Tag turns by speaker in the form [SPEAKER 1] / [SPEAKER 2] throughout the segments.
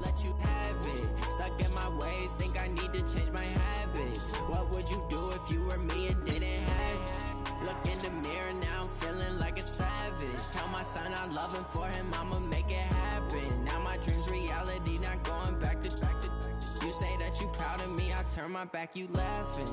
[SPEAKER 1] let you have it. Stuck in my ways, think I need to change my habits. What would you do if you were me and didn't have it? Look in the mirror, now I'm feeling like a savage. Tell my son I love him, for him I'ma make it happen. Now my dream's reality, not going back to. You say that you proud of me, I turn my back, you laughing.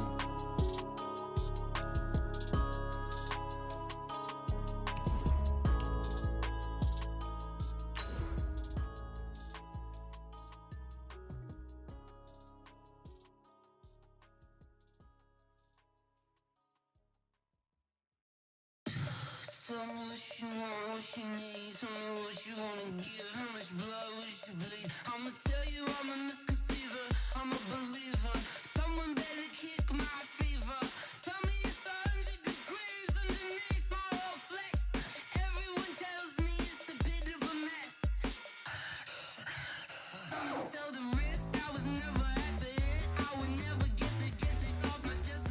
[SPEAKER 2] Tell me what you want, what you need. Tell me what you wanna give. How much blood would you bleed? I'ma tell you I'm a misconceiver, I'm a believer. Someone better kick my fever. Tell me it's 100 degrees underneath my whole flesh. Everyone tells me it's a bit of a mess. I'ma tell the risk I was never at the end. I would never get it off my chest.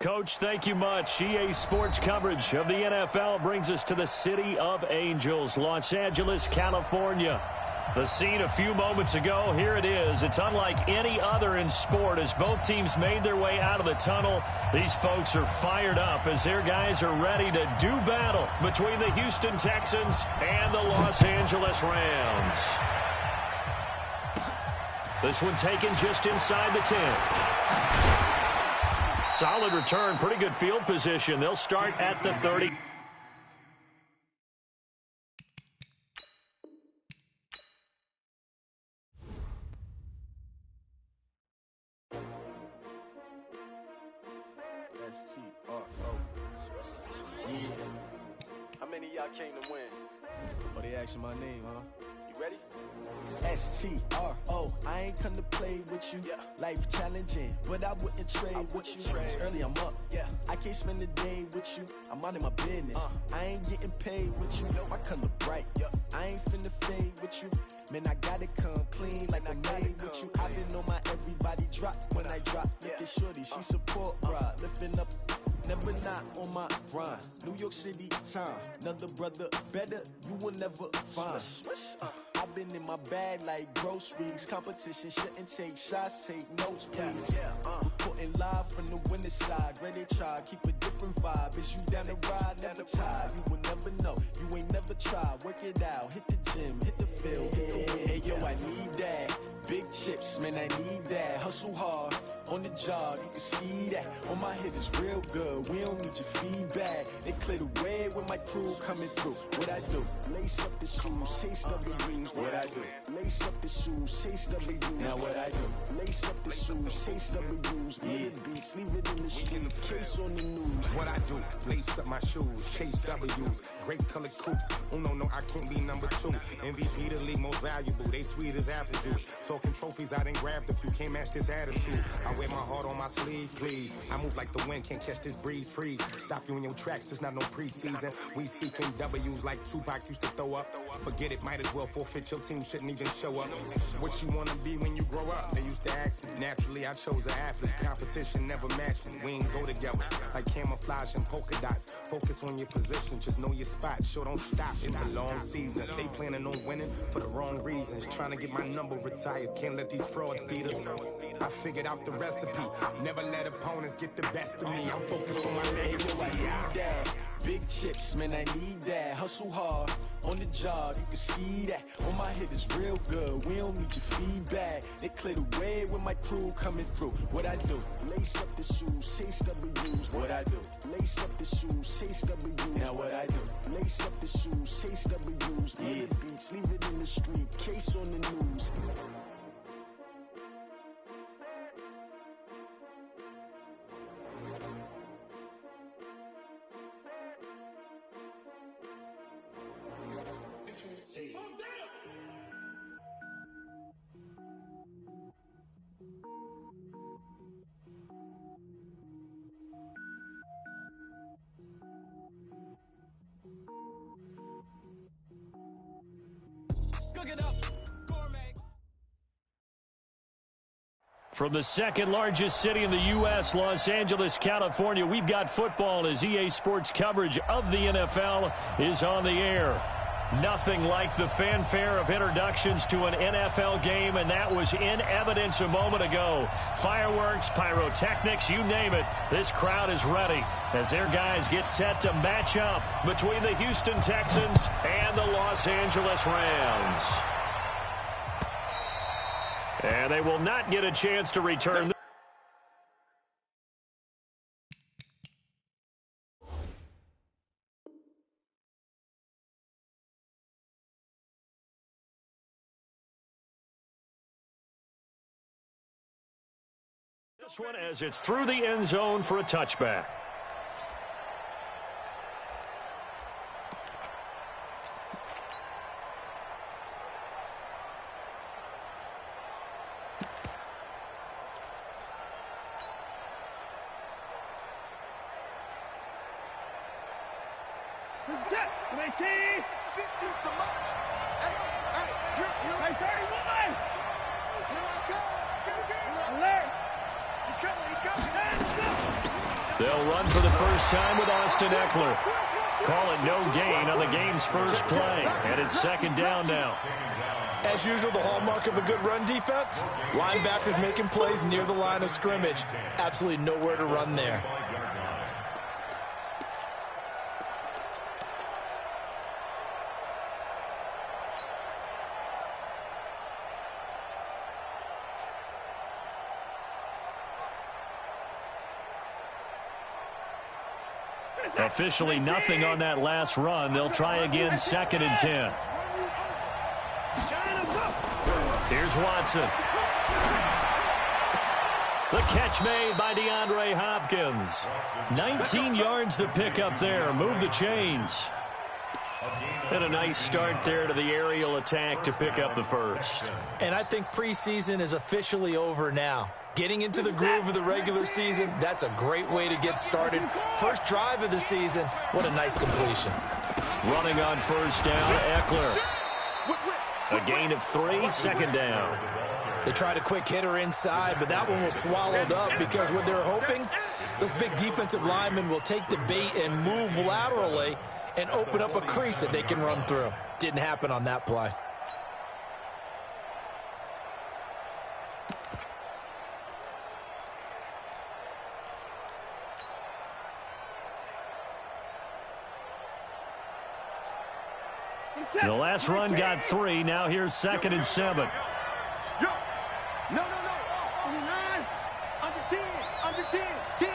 [SPEAKER 3] Coach, thank you much. EA Sports coverage of the NFL brings us to the City of Angels, Los Angeles, California. The scene a few moments ago, here it is. It's unlike any other in sport as both teams made their way out of the tunnel. These folks are fired up as their guys are ready to do battle between the Houston Texans and the Los Angeles Rams. This one taken just inside the 10. Solid return, pretty good field position. They'll start at the 30.
[SPEAKER 4] How many of y'all came to win?
[SPEAKER 5] Oh, they asking my name, huh?
[SPEAKER 4] You ready?
[SPEAKER 5] S-T-R-O, I ain't come to play with you.
[SPEAKER 4] Yeah.
[SPEAKER 5] Life challenging, but I wouldn't trade with you. It's early, I'm up.
[SPEAKER 4] Yeah.
[SPEAKER 5] I can't spend the day with you. I'm minding my business. I ain't getting paid with you. My color bright.
[SPEAKER 4] Yeah.
[SPEAKER 5] I ain't finna fade with you. Man, I gotta come clean like I made with you. I've been on my everybody drop when I drop. Look at shorty, she support ride. Lifting up, never not on my grind. New York City time, another brother better, you will never find. I've been in my bag like groceries. Competition shouldn't take shots, take notes, please. Reporting live from the winning side. Ready to try, keep a different vibe. Is you down the ride, never tired. You will never know, you ain't never tried. Work it out, hit the gym, hit the field, hit the win. Hey yo, I need that. Big chips, man, I need that. Hustle hard, on the job, you can see that. On my hit is real good, we don't need your feedback. They clear the way with my crew coming through. What I do? Lace up the shoes, chase W's. What I do? Lace up the shoes, chase W's. Now what I do? Lace up the shoes, chase W's. Yeah, beats, leave it in the street, case on the news.
[SPEAKER 6] What I do? Lace up my shoes, chase W's. Great colored coops. Oh no, I can't be number 2. MVP the league most valuable. They sweet as apple juice. Talking trophies, I done grabbed a few. Can't match this attitude. I wear my heart on my sleeve, please. I move like the wind, can't catch this breeze. Freeze. Stop you in your tracks, there's not no preseason. We seeking W's like Tupac used to throw up. Forget it, might as well forfeit. Your team shouldn't even show up. What you wanna be when you grow up? They used to ask me. Naturally, I chose an athlete. Competition never matched me. We ain't go together like camouflage and polka dots. Focus on your position, just know your spot. Sure, don't stop. It's a long season. They planning on winning for the wrong reasons. Trying to get my number retired. Can't let these frauds beat us. I figured out the recipe. Never let opponents get the best of me. I'm focused on my legacy.
[SPEAKER 5] I need that. Big chips, man, I need that. Hustle hard, on the job, you can see that. On my hit is real good, we don't need your feedback. They clear the way with my crew coming through. What I do? Lace up the shoes, chase W's. What I do? Lace up the shoes, chase W's. Now what I do? Lace up the shoes, chase W's. Yeah, beats, leave it in the street, case on the news.
[SPEAKER 3] From the second largest city in the U.S., Los Angeles, California, we've got football as EA Sports coverage of the NFL is on the air. Nothing like the fanfare of introductions to an NFL game, and that was in evidence a moment ago. Fireworks, pyrotechnics, you name it. This crowd is ready as their guys get set to match up between the Houston Texans and the Los Angeles Rams. And they will not get a chance to return. This one as it's through the end zone for a touchback. They'll run for the first time with Austin Eckler. Call it no gain on the game's first play. And it's second down now.
[SPEAKER 4] As usual, the hallmark of a good run defense, linebackers making plays near the line of scrimmage. Absolutely nowhere to run there.
[SPEAKER 3] Officially nothing on that last run. They'll try again, 2nd and 10. Here's Watson. The catch made by DeAndre Hopkins. 19 yards to pick up there. Move the chains. And a nice start there to the aerial attack to pick up the first.
[SPEAKER 4] And I think preseason is officially over now. Getting into the groove of the regular season, that's a great way to get started. First drive of the season, what a nice completion.
[SPEAKER 3] Running on first down, Eckler. A gain of 3, 2nd down.
[SPEAKER 4] They tried a quick hitter inside, but that one was swallowed up because what they're hoping, those big defensive linemen will take the bait and move laterally and open up a crease that they can run through. Didn't happen on that play.
[SPEAKER 3] The last run got 3. Now here's 2nd and 7.
[SPEAKER 5] No. Under 9. Under 10. Under 10. 10.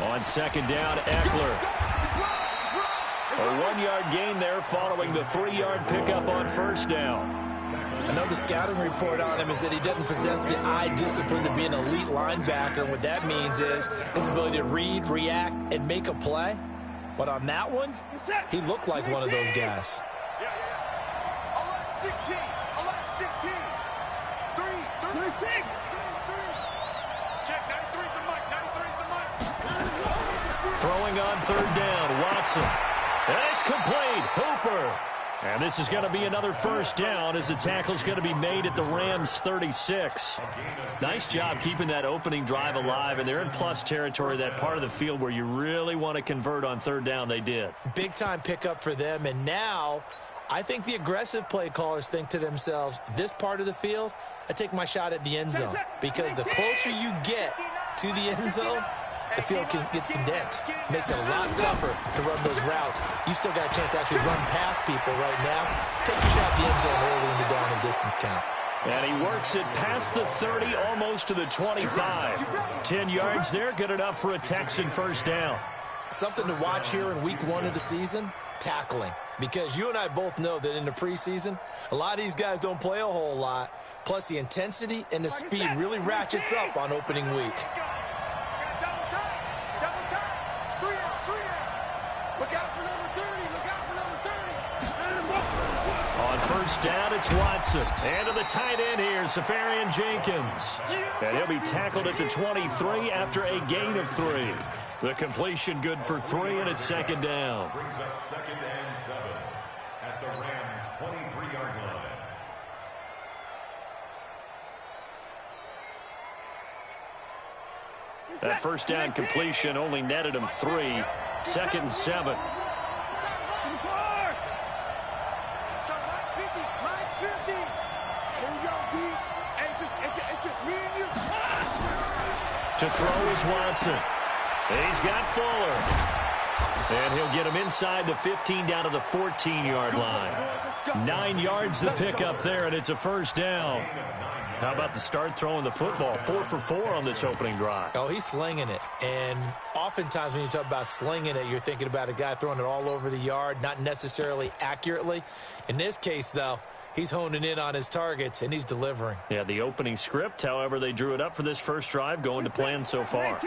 [SPEAKER 3] On 2nd down, Eckler. A 1-yard gain there following the 3-yard pickup on first down.
[SPEAKER 4] Another scouting report on him is that he doesn't possess the eye discipline to be an elite linebacker. And what that means is his ability to read, react, and make a play. But on that one, he looked like one of those guys.
[SPEAKER 5] 16. 16. 3. Check. 93's the mic. 93's the mic.
[SPEAKER 3] Throwing on 3rd down, Watson. And it's complete. Hooper. And this is going to be another first down as the tackle's going to be made at the Rams' 36. Nice job keeping that opening drive alive, and they're in plus territory, that part of the field where you really want to convert on 3rd down. They did.
[SPEAKER 4] Big-time pickup for them, and now I think the aggressive play callers think to themselves, this part of the field, I take my shot at the end zone, because the closer you get to the end zone, the field gets condensed. Makes it a lot tougher to run those routes. You still got a chance to actually run past people right now. Take your shot at the end zone early in the down and distance count.
[SPEAKER 3] And he works it past the 30, almost to the 25. 10 yards there, good enough for a Texan first down.
[SPEAKER 4] Something to watch here in week 1 of the season, tackling. Because you and I both know that in the preseason, a lot of these guys don't play a whole lot. Plus, the intensity and the speed really ratchets up on opening week.
[SPEAKER 3] First down, it's Watson. And to the tight end here, Safarian Jenkins. And he'll be tackled at the 23 after a gain of 3. The completion good for 3, and it's 2nd down.
[SPEAKER 7] Brings up 2nd and 7 at the Rams' 23-yard line.
[SPEAKER 3] That first down completion only netted him 3. 2nd and 7. To throw is Watson. He's got Fuller. And he'll get him inside the 15 down to the 14-yard line. 9 yards to pick up there, and it's a first down. How about the start throwing the football? 4 for 4 on this opening drive.
[SPEAKER 4] Oh, he's slinging it. And oftentimes when you talk about slinging it, you're thinking about a guy throwing it all over the yard, not necessarily accurately. In this case, though, he's honing in on his targets, and he's delivering.
[SPEAKER 3] Yeah, the opening script, however, they drew it up for this first drive, going to plan so far.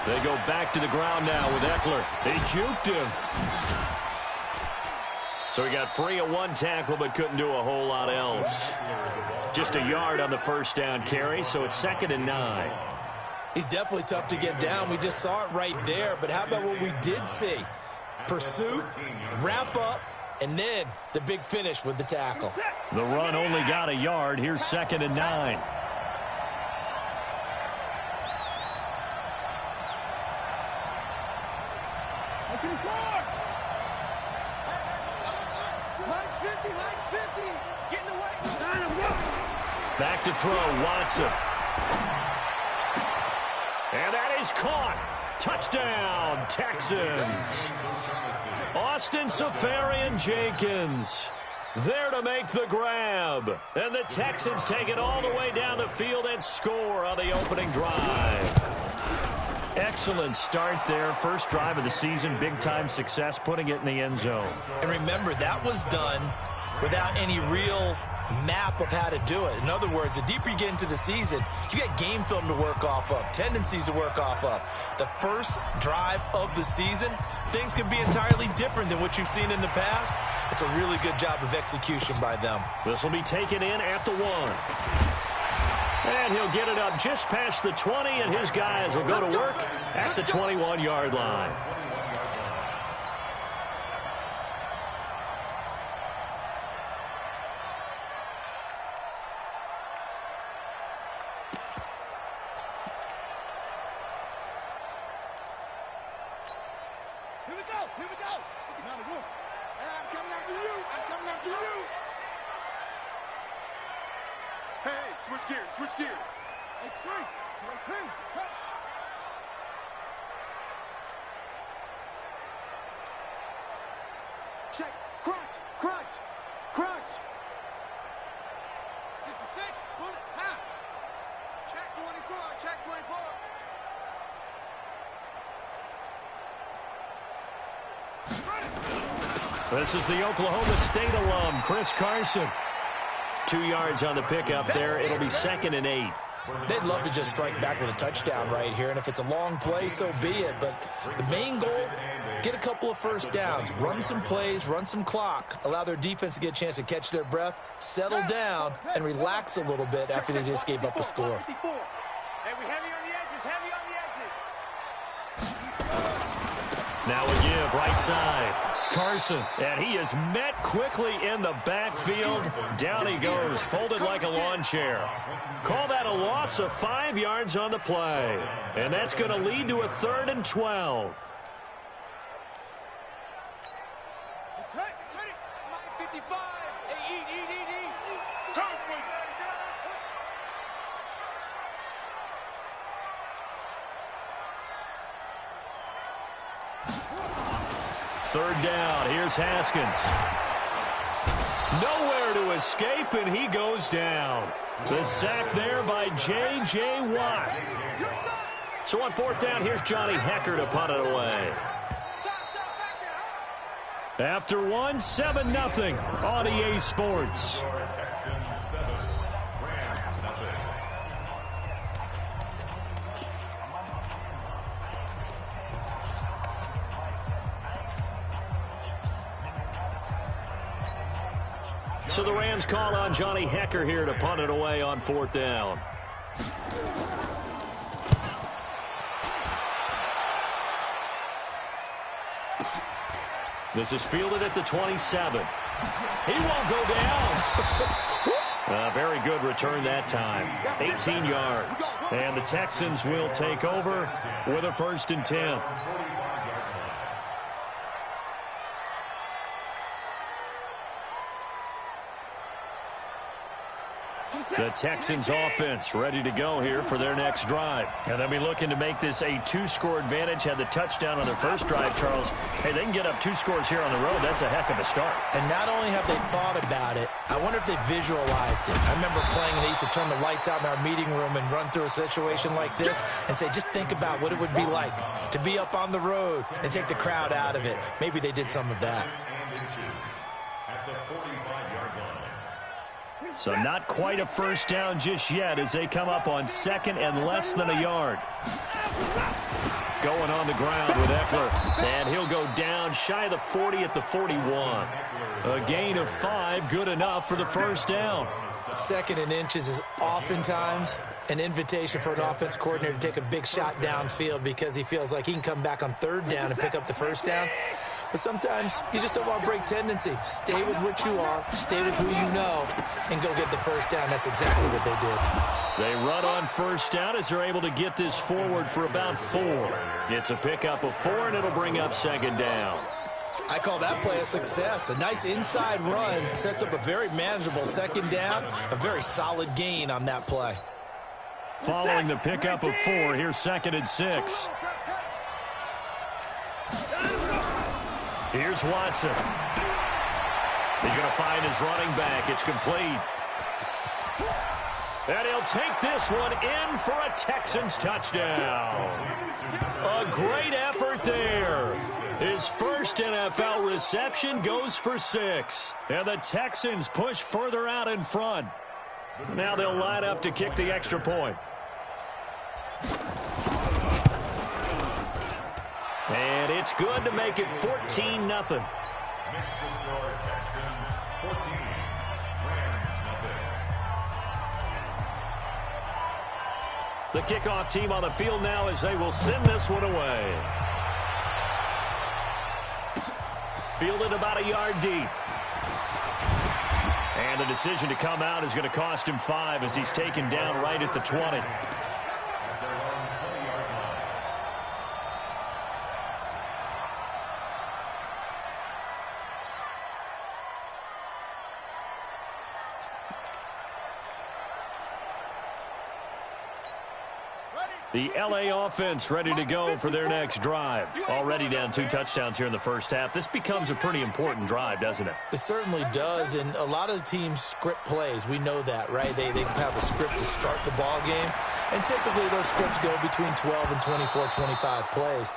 [SPEAKER 3] They go back to the ground now with Eckler. They juked him. So he got free of 1 tackle, but couldn't do a whole lot else. Just a yard on the first down carry, so it's 2nd and 9.
[SPEAKER 4] He's definitely tough to get down. We just saw it right there, but how about what we did see? Pursuit, wrap up, and then the big finish with the tackle.
[SPEAKER 3] The run only got a yard. Here's 2nd and 9. Back to throw, Watson. And that is caught. Touchdown, Texans. Austin Seferian-Jenkins there to make the grab. And the Texans take it all the way down the field and score on the opening drive. Excellent start there. First drive of the season, big-time success, putting it in the end zone.
[SPEAKER 4] And remember, that was done without any real map of how to do it. In other words, the deeper you get into the season, you get game film to work off of, tendencies to work off of. The first drive of the season, things can be entirely different than what you've seen in the past. It's a really good job of execution by them.
[SPEAKER 3] This will be taken in at the 1. And he'll get it up just past the 20, and his guys will go to work at the 21-yard line.
[SPEAKER 5] Check, crunch, crunch, crunch. 66, pull it, half. Check 24, check 24.
[SPEAKER 3] This is the Oklahoma State alum, Chris Carson. 2 yards on the pickup there. It'll be 2nd and 8.
[SPEAKER 4] They'd love to just strike back with a touchdown right here, and if it's a long play, so be it. But the main goal, get a couple of first downs, run some plays, run some clock, allow their defense to get a chance to catch their breath, settle down, and relax a little bit after they just gave up a score.
[SPEAKER 5] Hey, we heavy on the edges, heavy on the edges.
[SPEAKER 3] Now a give, right side. Carson, and he is met quickly in the backfield. Down he goes, folded like a lawn chair. Call that a loss of 5 yards on the play. And that's going to lead to a 3rd and 12.
[SPEAKER 5] Cut it. My 55. Hey, eat.
[SPEAKER 3] Third down. Here's Haskins. Nowhere to escape, and he goes down. The sack there by J.J. Watt. So on 4th down, here's Johnny Hecker to punt it away. After 1, 7-0 on EA Sports. So the Rams call on Johnny Hecker here to punt it away on 4th down. This is fielded at the 27. He won't go down. very good return that time. 18 yards. And the Texans will take over with a 1st and 10. The Texans offense ready to go here for their next drive. And they'll be looking to make this a 2-score advantage. Had the touchdown on their first drive, Charles. Hey, they can get up 2 scores here on the road. That's a heck of a start.
[SPEAKER 4] And not only have they thought about it, I wonder if they visualized it. I remember playing and they used to turn the lights out in our meeting room and run through a situation like this and say, just think about what it would be like to be up on the road and take the crowd out of it. Maybe they did some of that.
[SPEAKER 3] So not quite a first down just yet as they come up on 2nd and less than a yard. Going on the ground with Eckler. And he'll go down shy of the 40 at the 41. A gain of 5, good enough for the first down.
[SPEAKER 4] 2nd and inches is oftentimes an invitation for an offense coordinator to take a big shot downfield because he feels like he can come back on 3rd down and pick up the first down. But sometimes you just don't want to break tendency. Stay with what you are, stay with who you know, and go get the first down. That's exactly what they did.
[SPEAKER 3] They run on first down as they're able to get this forward for about 4. It's a pickup of 4, and it'll bring up 2nd down.
[SPEAKER 4] I call that play a success. A nice inside run sets up a very manageable 2nd down, a very solid gain on that play.
[SPEAKER 3] Following the pickup of 4, here's 2nd and 6. Here's Watson. He's going to find his running back. It's complete. And he'll take this one in for a Texans touchdown. A great effort there. His first NFL reception goes for 6. And the Texans push further out in front. Now they'll line up to kick the extra point. And it's good to make it 14-0.
[SPEAKER 7] Next to score, Texans 14, Rams nothing.
[SPEAKER 3] The kickoff team on the field now as they will send this one away. Fielded about a yard deep. And the decision to come out is going to cost him 5 as he's taken down right at the 20. The L.A. offense ready to go for their next drive. Already down 2 touchdowns here in the first half. This becomes a pretty important drive, doesn't it?
[SPEAKER 4] It certainly does, and a lot of the teams script plays. We know that, right? They have a script to start the ball game, and typically those scripts go between 12 and 24, 25 plays.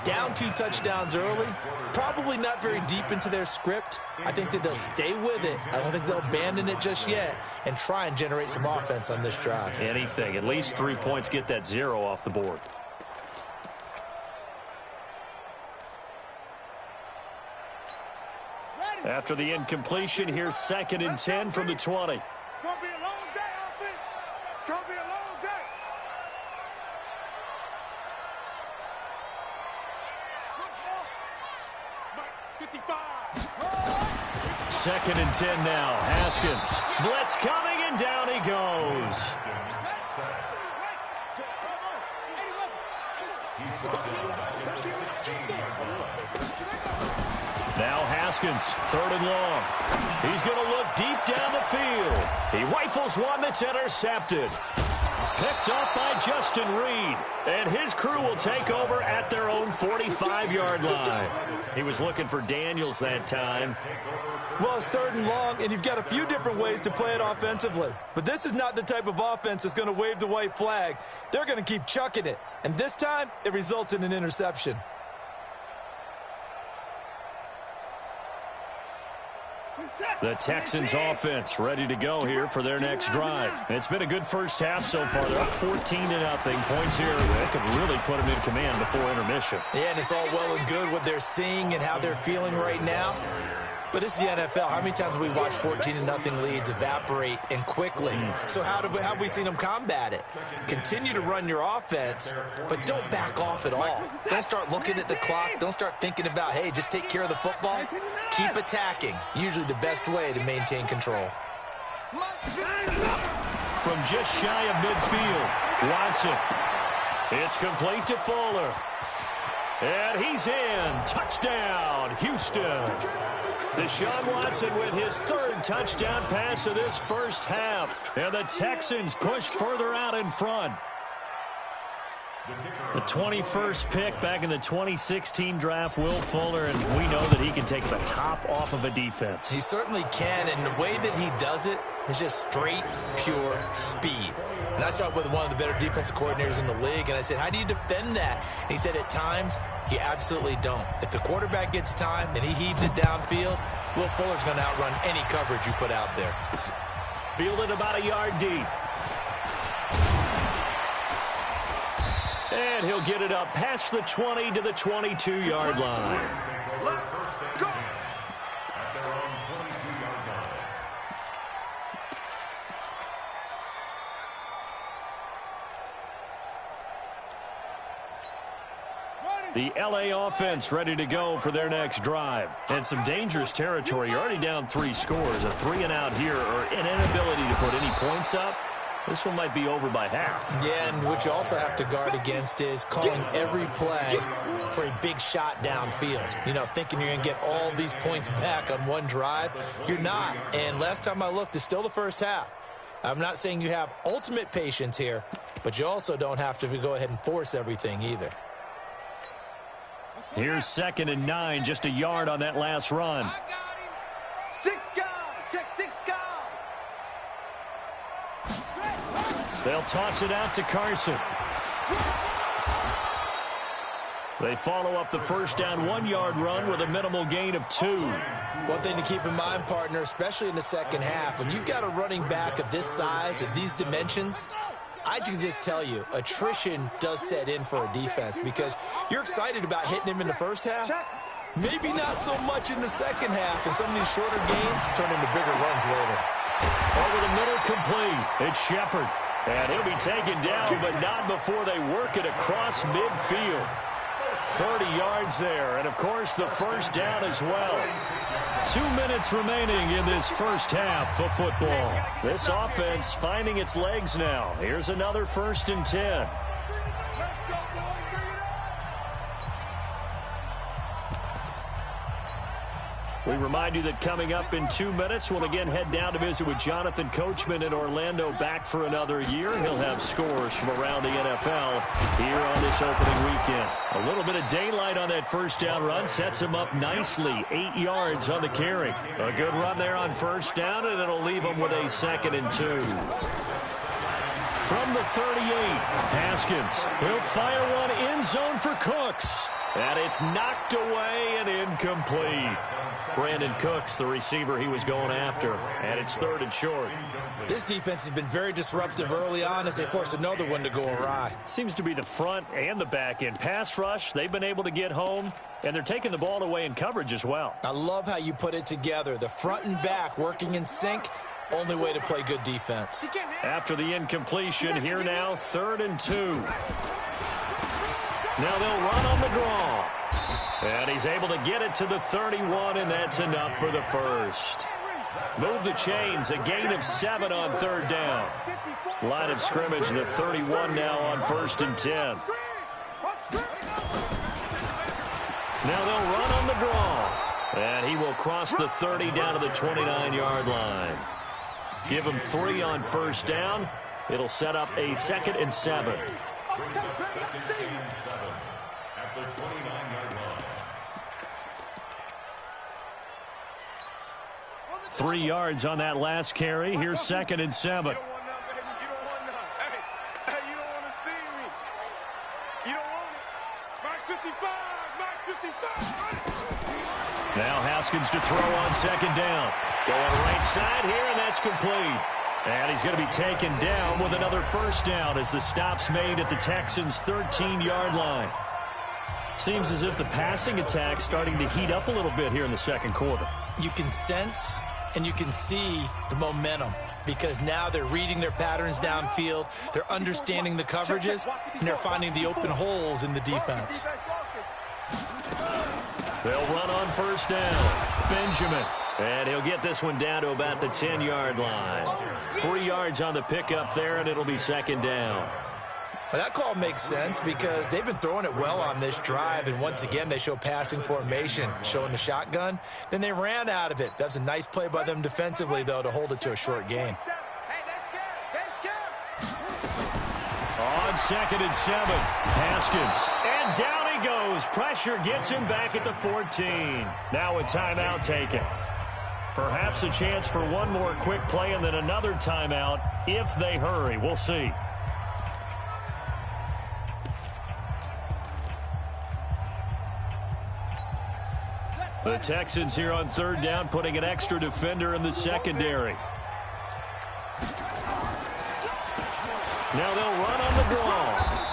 [SPEAKER 4] Down 2 touchdowns early, probably not very deep into their script. I think that they'll stay with it. I don't think they'll abandon it just yet and try and generate some offense on this drive.
[SPEAKER 3] Anything. At least 3 points, get that 0 off the board. After the incompletion, here's 2nd and 10 from the 20.
[SPEAKER 8] It's going to be a long day, offense. It's going to be a long day.
[SPEAKER 3] Second and 10 now. Haskins. Blitz coming, and down he goes. Now Haskins, 3rd and long. He's going to look deep down the field. He rifles one that's intercepted. Picked up by Justin Reed. And his crew will take over at their own 45-yard line. He was looking for Daniels that time.
[SPEAKER 4] Well, it's 3rd and long, and you've got a few different ways to play it offensively. But this is not the type of offense that's going to wave the white flag. They're going to keep chucking it. And this time, it results in an interception.
[SPEAKER 3] The Texans offense ready to go here for their next drive. It's been a good first half so far. They're up 14-0. Points here that could really put them in command before intermission.
[SPEAKER 4] Yeah, and it's all well and good what they're seeing and how they're feeling right now. But it's the NFL. How many times have we watched 14-0 leads evaporate and quickly? So how have we seen them combat it? Continue to run your offense, but don't back off at all. Don't start looking at the clock. Don't start thinking about, hey, just take care of the football. Keep attacking. Usually the best way to maintain control.
[SPEAKER 3] From just shy of midfield, Watson. It's complete to Fuller. And he's in. Touchdown, Houston. Deshaun Watson with his third touchdown pass of this first half. And the Texans push further out in front. The 21st pick back in the 2016 draft, Will Fuller, and we know that he can take the top off of a defense.
[SPEAKER 4] He certainly can, and the way that he does it is just straight, pure speed. And I saw it with one of the better defensive coordinators in the league, and I said, how do you defend that? And he said, at times, you absolutely don't. If the quarterback gets time and he heaves it downfield, Will Fuller's going to outrun any coverage you put out there.
[SPEAKER 3] Fielded about a yard deep. And he'll get it up past the 20 to the 22-yard line.
[SPEAKER 7] First and 10 at their own 22-yard line.
[SPEAKER 3] The LA offense ready to go for their next drive. And some dangerous territory. You're already down 3 scores. A 3-and-out here or an inability to put any points up. This one might be over by half.
[SPEAKER 4] Yeah, and what you also have to guard against is calling every play for a big shot downfield. You know, thinking you're going to get all these points back on one drive. You're not. And last time I looked, it's still the first half. I'm not saying you have ultimate patience here, but you also don't have to go ahead and force everything either.
[SPEAKER 3] Here's 2nd and 9, just a yard on that last run.
[SPEAKER 8] I got him. 6 guard. Check 6 guard.
[SPEAKER 3] They'll toss it out to Carson. They follow up the first down 1-yard run with a minimal gain of 2.
[SPEAKER 4] One thing to keep in mind, partner, especially in the second half, when you've got a running back of this size, of these dimensions, I can just tell you, attrition does set in for a defense because you're excited about hitting him in the first half. Maybe not so much in the second half, and some of these shorter gains turn into bigger runs later.
[SPEAKER 3] Over the middle, complete. It's Shepard. And he'll be taken down, but not before they work it across midfield. 30 yards there, and of course the first down as well. 2 minutes remaining in this first half of football. This offense finding its legs now. Here's another 1st and 10. We remind you that coming up in 2 minutes, we'll again head down to visit with Jonathan Coachman in Orlando, back for another year. He'll have scores from around the NFL here on this opening weekend. A little bit of daylight on that first down run sets him up nicely. 8 yards on the carry. A good run there on first down, and it'll leave him with a 2nd and 2. From the 38, Haskins. He'll fire one end zone for Cooks. And it's knocked away and incomplete. Brandon Cooks, the receiver he was going after. And it's 3rd and short.
[SPEAKER 4] This defense has been very disruptive early on as they force another one to go awry.
[SPEAKER 3] Seems to be the front and the back end. Pass rush, they've been able to get home. And they're taking the ball away in coverage as well.
[SPEAKER 4] I love how you put it together. The front and back working in sync. Only way to play good defense.
[SPEAKER 3] After the incompletion, here now, 3rd and 2. Now they'll run on the draw. And he's able to get it to the 31, and that's enough for the first. Move the chains, a gain of 7 on 3rd down. Line of scrimmage, the 31 now on 1st and 10. Now they'll run on the draw. And he will cross the 30 down to the 29-yard line. Give him 3 on first down. It'll set up a 2nd and 7.
[SPEAKER 7] At the 29-yard line.
[SPEAKER 3] 3 yards on that last carry. Here's 2nd and 7.
[SPEAKER 8] You don't want none, baby. You don't want none. Hey, you don't want to see me. You don't want it. Mark 55. Mark 55.
[SPEAKER 3] Now Haskins to throw on 2nd down. Going right side here, and that's complete. And he's going to be taken down with another first down as the stop's made at the Texans' 13-yard line. Seems as if the passing attack's starting to heat up a little bit here in the second quarter.
[SPEAKER 4] You can sense and you can see the momentum because now they're reading their patterns downfield, they're understanding the coverages, and they're finding the open holes in the defense.
[SPEAKER 3] They'll run on first down. Benjamin And he'll get this one down to about the 10-yard line. 3 yards on the pickup there, and it'll be second down.
[SPEAKER 4] Well, that call makes sense because they've been throwing it well on this drive, and once again they show passing formation, showing the shotgun. Then they ran out of it. That's a nice play by them defensively, though, to hold it to a short gain.
[SPEAKER 3] On 2nd and 7, Haskins. And down he goes. Pressure gets him back at the 14. Now a timeout taken. Perhaps a chance for one more quick play and then another timeout if they hurry. We'll see. The Texans here on 3rd down, putting an extra defender in the secondary. Now they'll run on the draw.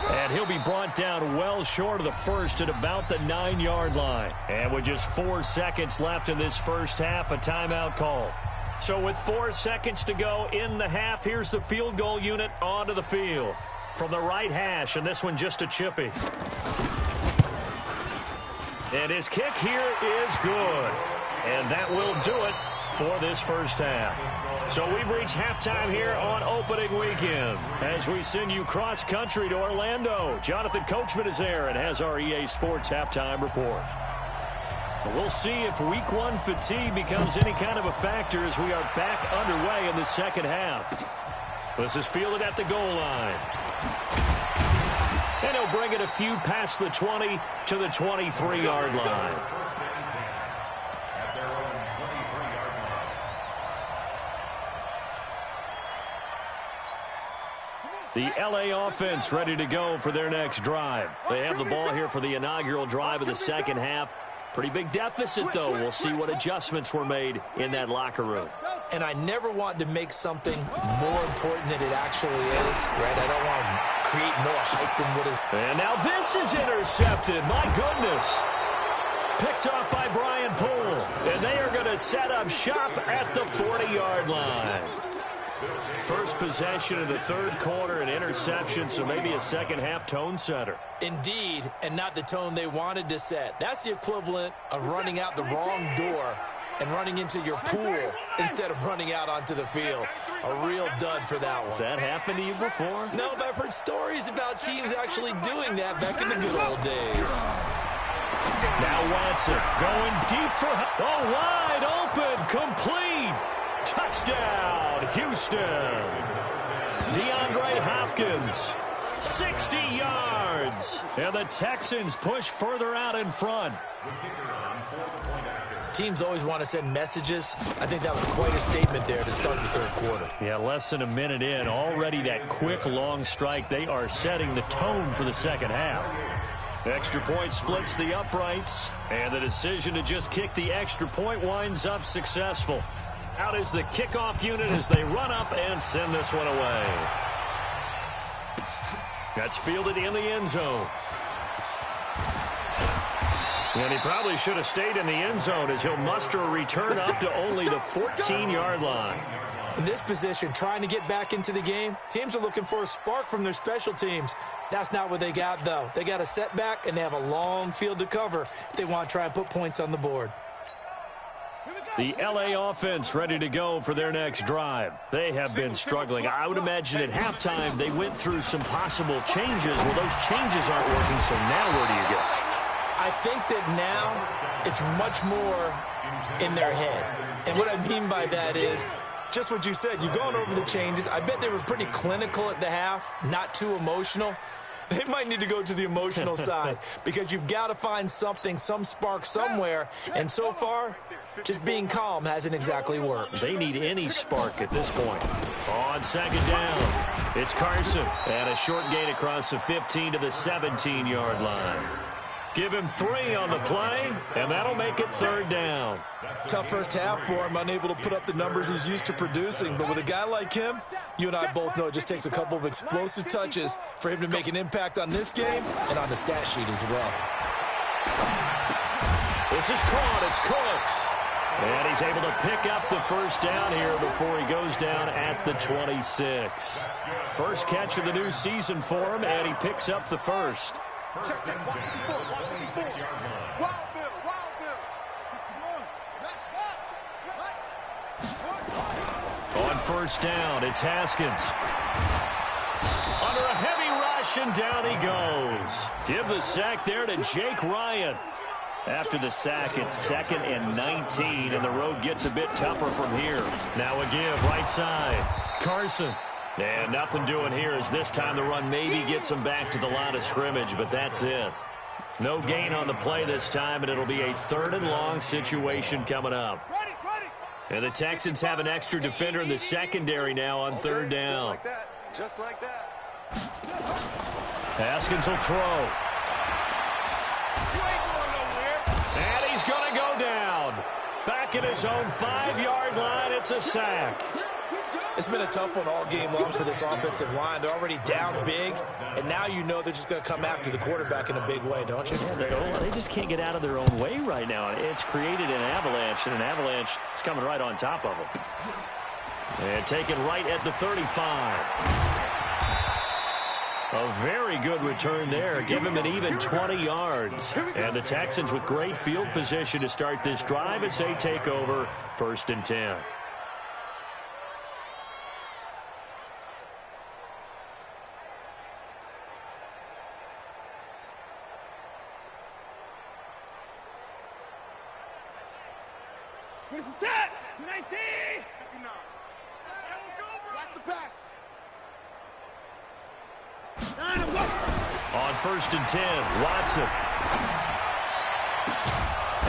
[SPEAKER 3] And he'll be brought down well short of the first at about the 9-yard line. And with just 4 seconds left in this first half, a timeout call. So with 4 seconds to go in the half, here's the field goal unit onto the field. From the right hash, and this one just a chippy. And his kick here is good. And that will do it for this first half. So we've reached halftime here on opening weekend as we send you cross-country to Orlando. Jonathan Coachman is there and has our EA Sports halftime report. We'll see if week 1 fatigue becomes any kind of a factor as we are back underway in the second half. This is fielded at the goal line. And he'll bring it a few past the 20 to the 23-yard line. The LA offense ready to go for their next drive. They have the ball here for the inaugural drive of the second half. Pretty big deficit, though. We'll see what adjustments were made in that locker room.
[SPEAKER 4] And I never want to make something more important than it actually is, right? I don't want to create more hype than what is.
[SPEAKER 3] And now this is intercepted. My goodness. Picked off by Brian Poole. And they are going to set up shop at the 40-yard line. First possession of the third quarter, an interception, so maybe a second-half tone setter.
[SPEAKER 4] Indeed, and not the tone they wanted to set. That's the equivalent of running out the wrong door and running into your pool instead of running out onto the field. A real dud for that one.
[SPEAKER 3] Has that happened to you before?
[SPEAKER 4] No, but I've heard stories about teams actually doing that back in the good old days.
[SPEAKER 3] Now Watson going deep for... Oh, wide open, complete. Touchdown, Houston. DeAndre Hopkins, 60 yards. And the Texans push further out in front.
[SPEAKER 4] Teams always want to send messages. I think that was quite a statement there to start the third quarter.
[SPEAKER 3] Yeah, less than a minute in. Already that quick, long strike. They are setting the tone for the second half. Extra point splits the uprights. And the decision to just kick the extra point winds up successful. Out is the kickoff unit as they run up and send this one away. That's fielded in the end zone. And he probably should have stayed in the end zone as he'll muster a return up to only the 14-yard line.
[SPEAKER 4] In this position, trying to get back into the game, teams are looking for a spark from their special teams. That's not what they got, though. They got a setback, and they have a long field to cover if they want to try and put points on the board.
[SPEAKER 3] The LA offense ready to go for their next drive. They have been struggling. I would imagine at halftime they went through some possible changes. Well, those changes aren't working, so now where do you go?
[SPEAKER 4] I think that now it's much more in their head. And what I mean by that is just what you said. You've gone over the changes. I bet they were pretty clinical at the half, not too emotional. They might need to go to the emotional side because you've got to find something, some spark somewhere. And so far, just being calm hasn't exactly worked.
[SPEAKER 3] They need any spark at this point. On second down, it's Carson. And a short gain across the 15 to the 17-yard line. Give him 3 on the play, and that'll make it third down.
[SPEAKER 4] Tough first half for him, unable to put up the numbers he's used to producing. But with a guy like him, you and I both know it just takes a couple of explosive touches for him to make an impact on this game and on the stat sheet as well.
[SPEAKER 3] This is caught. It's Cooks. And he's able to pick up the first down here before he goes down at the 26. First catch of the new season for him, and he picks up the first.
[SPEAKER 8] Check, check. 154, 154. Wild Bill, Wild Bill. 61. Match, match.
[SPEAKER 3] On first down, it's Haskins. Under a heavy rush, and down he goes. Give the sack there to Jake Ryan. After the sack, it's 2nd and 19, and the road gets a bit tougher from here. Now a give, right side. Carson. And nothing doing here as this time the run maybe gets him back to the line of scrimmage, but that's it. No gain on the play this time, and it'll be a 3rd and long situation coming up. And the Texans have an extra defender in the secondary now on 3rd down.
[SPEAKER 8] Just like that.
[SPEAKER 3] Haskins will throw. And he's going to go down. Back at his own 5-yard line, it's a sack.
[SPEAKER 4] It's been a tough one all game long for this offensive line. They're already down big, and now you know they're just going to come after the quarterback in a big way, don't you?
[SPEAKER 3] Yeah, they just can't get out of their own way right now. It's created an avalanche, and an avalanche is coming right on top of them. And taken right at the 35. A very good return there. Give him an even 20 yards. And the Texans with great field position to start this drive as they take over 1st and 10.
[SPEAKER 8] Where's the tap? 19! 59. Watch the pass.
[SPEAKER 3] On 1st and 10, Watson.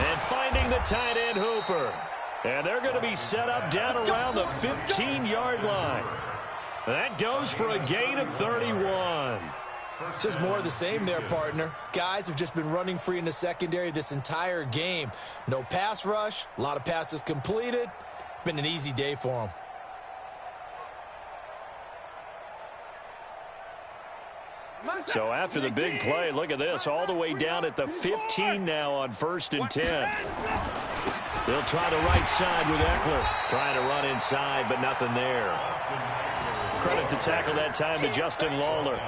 [SPEAKER 3] And finding the tight end, Hooper. And they're going to be set up down around the 15-yard line. That goes for a gain of 31.
[SPEAKER 4] Just more of the same there, partner. Guys have just been running free in the secondary this entire game. No pass rush, a lot of passes completed. Been an easy day for them.
[SPEAKER 3] So after the big play, look at this, all the way down at the 15 now on 1st and 10. They'll try the right side with Eckler. Trying to run inside, but nothing there. Credit to tackle that time to Justin Lawler.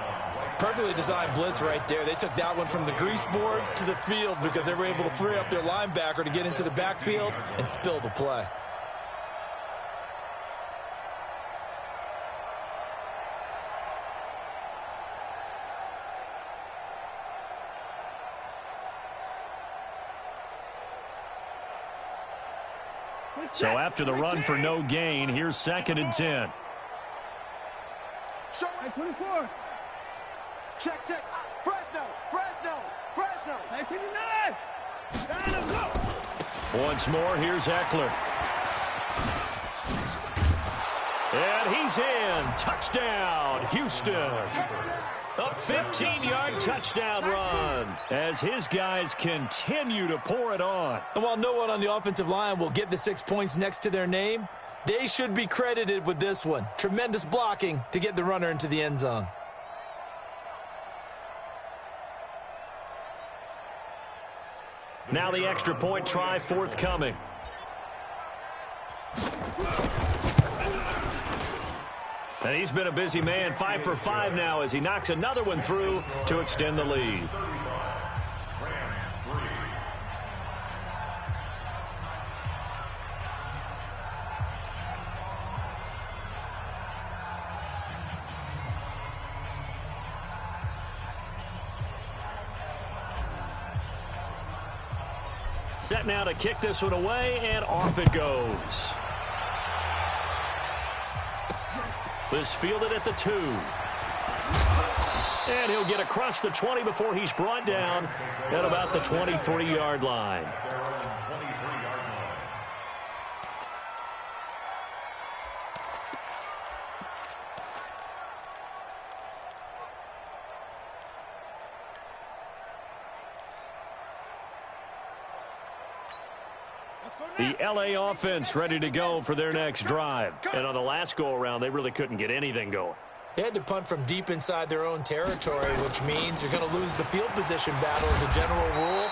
[SPEAKER 4] Perfectly designed blitz right there. They took that one from the grease board to the field because they were able to free up their linebacker to get into the backfield and spill the play.
[SPEAKER 3] So after the run for no gain, here's 2nd and 10.
[SPEAKER 8] Hey, 24. Check. Fresno. Hey, 59. Down, go.
[SPEAKER 3] Once more, here's Eckler. And he's in. Touchdown, Houston. A 15-yard touchdown run as his guys continue to pour it on.
[SPEAKER 4] And while no one on the offensive line will get the 6 points next to their name, they should be credited with this one. Tremendous blocking to get the runner into the end zone.
[SPEAKER 3] Now the extra point try forthcoming. And he's been a busy man, 5 for 5 now as he knocks another one through to extend the lead. Set now to kick this one away, and off it goes. This fielded at the 2. And he'll get across the 20 before he's brought down at about the 23-yard line. The L.A. offense ready to go for their next drive. And on the last go-around, they really couldn't get anything going.
[SPEAKER 4] They had to punt from deep inside their own territory, which means you're going to lose the field position battle as a general rule.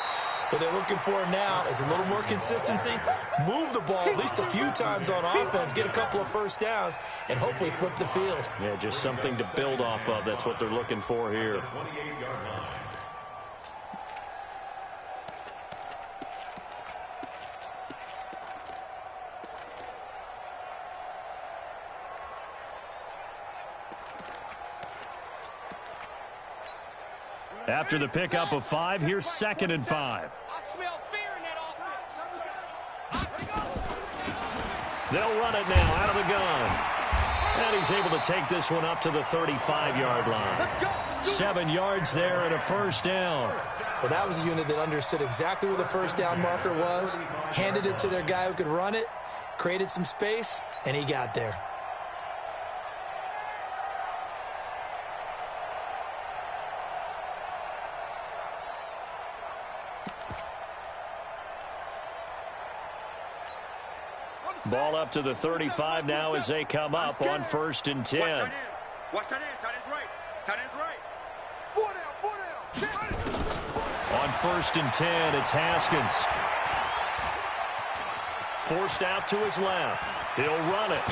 [SPEAKER 4] What they're looking for now is a little more consistency, move the ball at least a few times on offense, get a couple of first downs, and hopefully flip the field.
[SPEAKER 3] Yeah, just something to build off of. That's what they're looking for here. After the pickup of 5, here's 2nd and 5.
[SPEAKER 9] I smell fear in that offense.
[SPEAKER 3] They'll run it now out of the gun. And he's able to take this one up to the 35-yard line. 7 yards there and a first down.
[SPEAKER 4] Well, that was a unit that understood exactly where the first down marker was, handed it to their guy who could run it, created some space, and he got there.
[SPEAKER 3] Ball up to the 35 now as they come up on 1st and 10.
[SPEAKER 8] Watch that end. Tight end's right. Tight end's right. 4 down.
[SPEAKER 3] On 1st and 10, it's Haskins. Forced out to his left. He'll run it.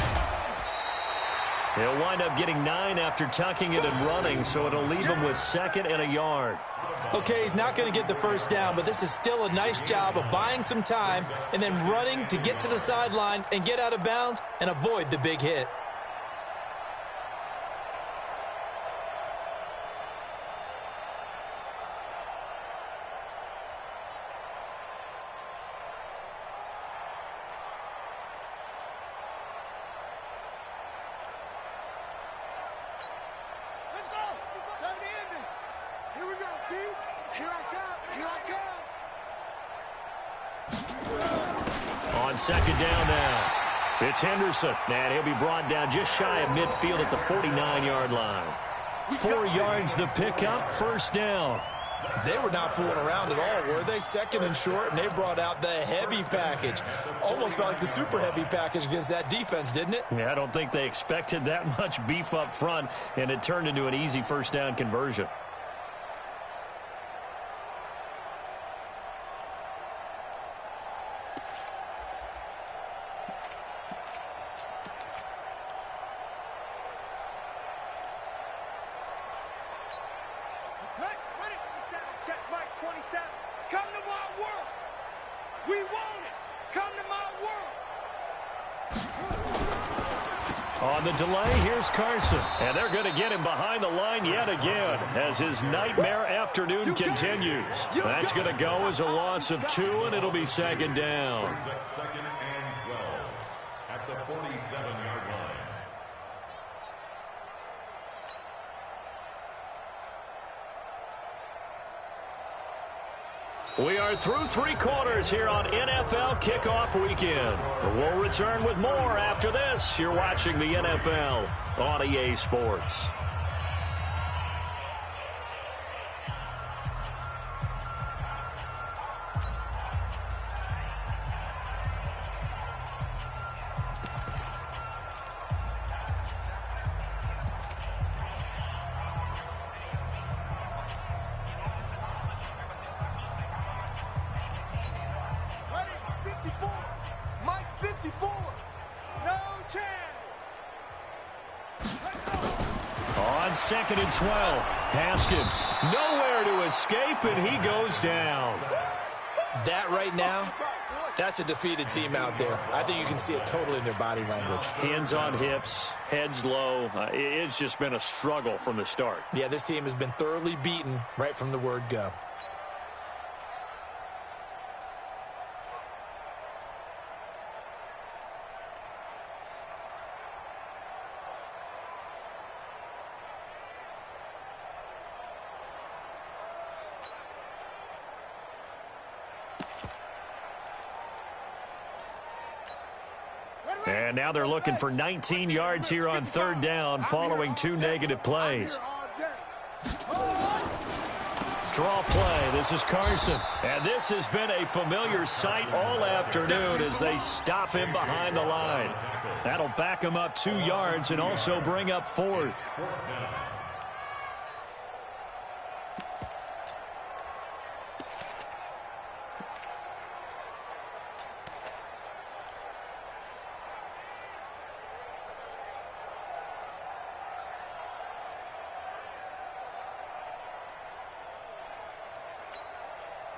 [SPEAKER 3] He'll wind up getting 9 after tucking it and running, so it'll leave him with 2nd and a yard.
[SPEAKER 4] Okay, he's not going to get the first down, but this is still a nice job of buying some time and then running to get to the sideline and get out of bounds and avoid the big hit.
[SPEAKER 3] On 2nd down now, it's Henderson, and he'll be brought down just shy of midfield at the 49-yard line. 4 yards the pickup, first down.
[SPEAKER 4] They were not fooling around at all, were they? 2nd and short, and they brought out the heavy package. Almost felt like the super heavy package against that defense, didn't it?
[SPEAKER 3] Yeah, I don't think they expected that much beef up front, and it turned into an easy first down conversion.
[SPEAKER 9] Check Mike 27. Come to my world. We want it. Come to my world.
[SPEAKER 3] On the delay, here's Carson. And they're going to get him behind the line yet again as his nightmare afternoon continues. That's going to go as a loss of 2, and it'll be 2nd down.
[SPEAKER 7] 2nd and 12 at the 47-yard line.
[SPEAKER 3] We are through 3 quarters here on NFL Kickoff Weekend. We'll return with more after this. You're watching the NFL on EA Sports. On 2nd and 12, Haskins nowhere to escape, and he goes down.
[SPEAKER 4] That right now, that's a defeated team out there. I think you can see it totally in their body language.
[SPEAKER 3] Hands on hips, heads low. It's just been a struggle from the start.
[SPEAKER 4] Yeah, this team has been thoroughly beaten right from the word go.
[SPEAKER 3] And now they're looking for 19 yards here on 3rd down following 2 negative plays. Draw play. This is Carson. And this has been a familiar sight all afternoon as they stop him behind the line. That'll back him up 2 yards and also bring up 4th.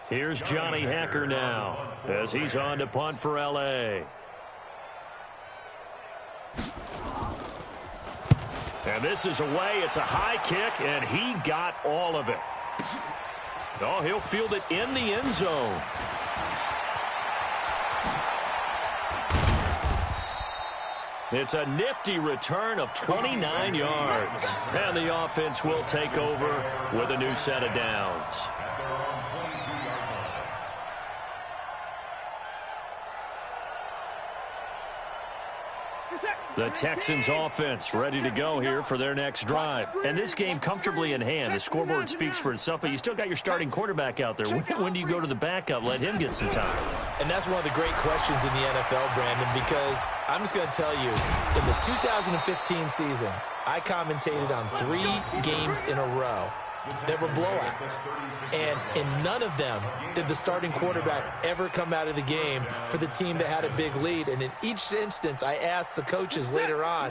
[SPEAKER 3] Here's Johnny Hacker now as he's on to punt for L.A. And this is away. It's a high kick, and he got all of it. Oh, he'll field it in the end zone. It's a nifty return of 29 yards. And the offense will take over with a new set of downs. The Texans offense ready to go here for their next drive. And this game comfortably in hand. The scoreboard speaks for itself, but you still got your starting quarterback out there. When do you go to the backup? Let him get some time.
[SPEAKER 4] And that's one of the great questions in the NFL, Brandon, because I'm just going to tell you, in the 2015 season, I commentated on 3 games in a row. There were blowouts, and in none of them did the starting quarterback ever come out of the game for the team that had a big lead. And in each instance, I asked the coaches later on,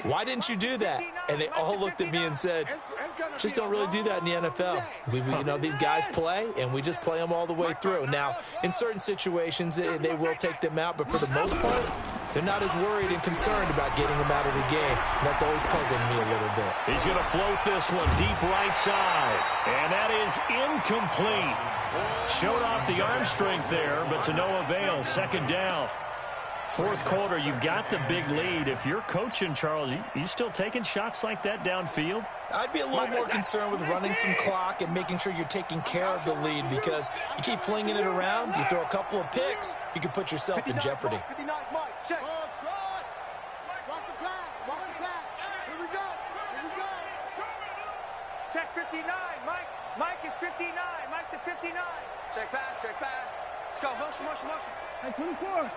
[SPEAKER 4] why didn't you do that? And they all looked at me and said, just don't really do that in the NFL. You know, these guys play, and we just play them all the way through. Now, in certain situations, they will take them out, but for the most part, they're not as worried and concerned about getting them out of the game. And that's always puzzling me a little bit.
[SPEAKER 3] He's going to float this one deep right side. And that is incomplete. Showed off the arm strength there, but to no avail. Second down. Fourth quarter, you've got the big lead. If you're coaching, Charles, you still taking shots like that downfield?
[SPEAKER 4] I'd be a little more concerned with running some clock and making sure you're taking care of the lead, because you keep flinging it around, you throw a couple of picks, you can put yourself in jeopardy.
[SPEAKER 8] Check. Watch the pass. Watch the pass. Here we go. Here we go.
[SPEAKER 9] Check 59. Mike is 59. Mike to 59.
[SPEAKER 8] Check pass. Check pass. Let's go. Motion. Hey, 24.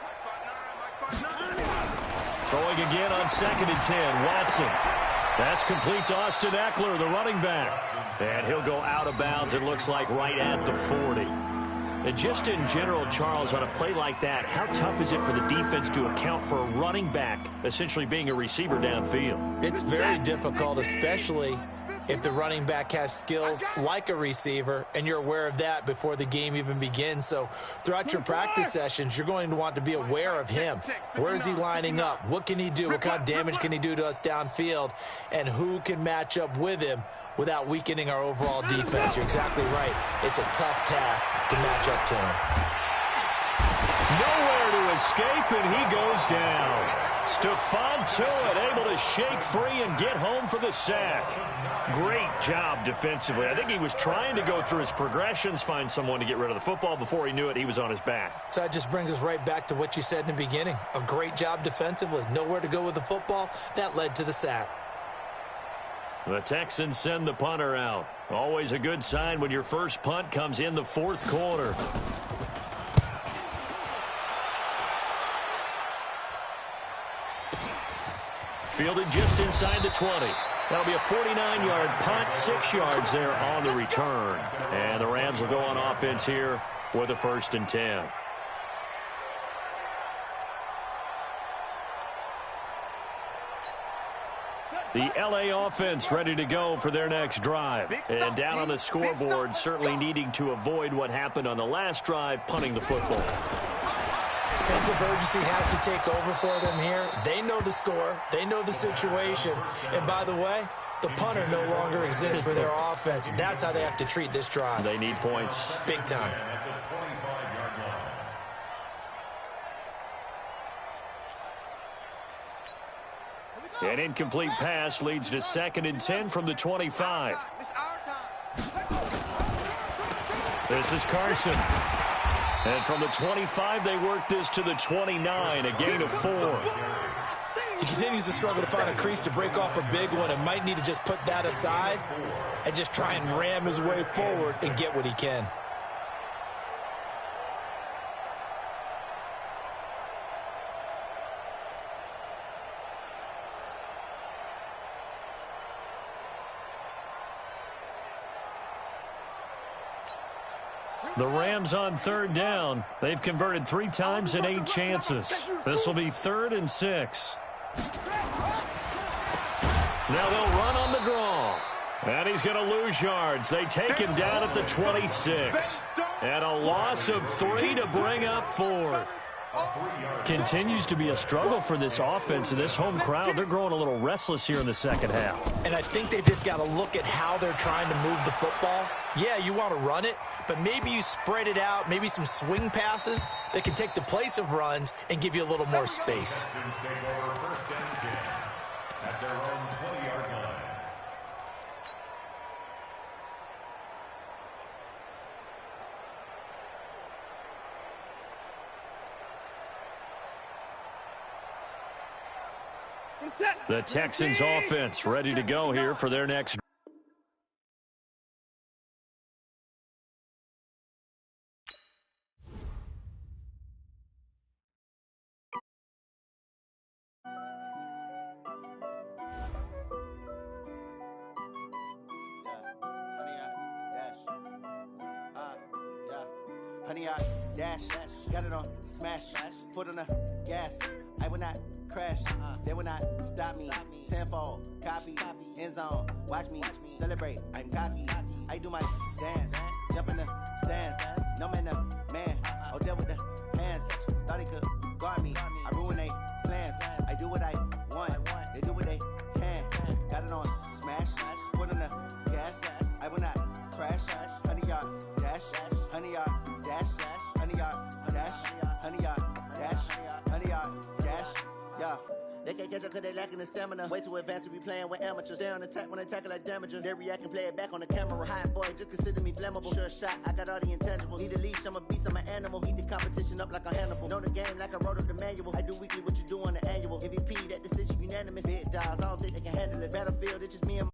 [SPEAKER 8] Mike 5'9".
[SPEAKER 3] Throwing again on 2nd and 10. Watson. That's complete to Austin Eckler, the running back. And he'll go out of bounds, it looks like, right at the 40. And just in general, Charles, on a play like that, how tough is it for the defense to account for a running back essentially being a receiver downfield?
[SPEAKER 4] It's very difficult, especially if the running back has skills like a receiver, and you're aware of that before the game even begins. So throughout your practice sessions, you're going to want to be aware of him. Where is he lining up? What can he do? What kind of damage can he do to us downfield? And who can match up with him without weakening our overall defense? You're exactly right. It's a tough task to match up to him.
[SPEAKER 3] Nowhere to escape, and he goes down. Stephon Tuitt able to shake free and get home for the sack. Great job defensively. I think he was trying to go through his progressions, find someone to get rid of the football. Before he knew it, he was on his back.
[SPEAKER 4] So that just brings us right back to what you said in the beginning. A great job defensively. Nowhere to go with the football. That led to the sack.
[SPEAKER 3] The Texans send the punter out. Always a good sign when your first punt comes in the fourth quarter. Fielded just inside the 20. That'll be a 49-yard punt, 6 yards there on the return. And the Rams will go on offense here with a 1st and 10. The LA offense ready to go for their next drive. And down on the scoreboard, certainly needing to avoid what happened on the last drive, punting the football.
[SPEAKER 4] Sense of urgency has to take over for them here. They know the score. They know the situation. And by the way, the punter no longer exists for their offense. That's how they have to treat this drive.
[SPEAKER 3] They need points.
[SPEAKER 4] Big time.
[SPEAKER 3] An incomplete pass leads to 2nd and 10 from the 25. This is Carson. And from the 25, they work this to the 29, a gain of 4.
[SPEAKER 4] He continues to struggle to find a crease to break off a big one, and might need to just put that aside and just try and ram his way forward and get what he can.
[SPEAKER 3] The Rams on 3rd down. They've converted 3 times in 8 chances. This will be 3rd and 6. Now they'll run on the draw. And he's going to lose yards. They take him down at the 26. And a loss of 3 to bring up 4th. Continues to be a struggle for this offense and this home crowd. They're growing a little restless here in the second half.
[SPEAKER 4] And I think they've just got to look at how they're trying to move the football. Yeah, you want to run it, but maybe you spread it out, maybe some swing passes that can take the place of runs and give you a little more space.
[SPEAKER 7] Texans take over first and 10 at their own 20-yard line.
[SPEAKER 3] The Texans offense ready to go here for their next.
[SPEAKER 10] Honey, I dash, got it on smash, foot on the gas. I will not crash, they will not stop me. Tenfold, copy, end zone, watch me celebrate. I'm cocky, I do my dance, jump in the stands. No man, the man, oh, deal with the hands. Thought he could guard me, I ruin they plans. I do what I want, they do what they can. Got it on smash, foot on the gas. I will not crash, honey, y'all dash, honey, y'all dash, honey, y'all dash, honey, y'all dash, honey, y'all dash, yeah. They can't catch up cause they lacking the stamina. Way too advanced to be playing with amateurs. Stay on attack when they tackle like damager. They react and play it back on the camera. Hot boy, just consider me flammable. Sure shot, I got all the intangibles. Need a leash, I'm a beast, I'm an animal. Heat the competition up like a Hannibal. Know the game like I wrote up the manual. I do weekly what you do on the annual. MVP, that decision unanimous. Big dogs, I don't think they can handle it. Battlefield, it's just me and my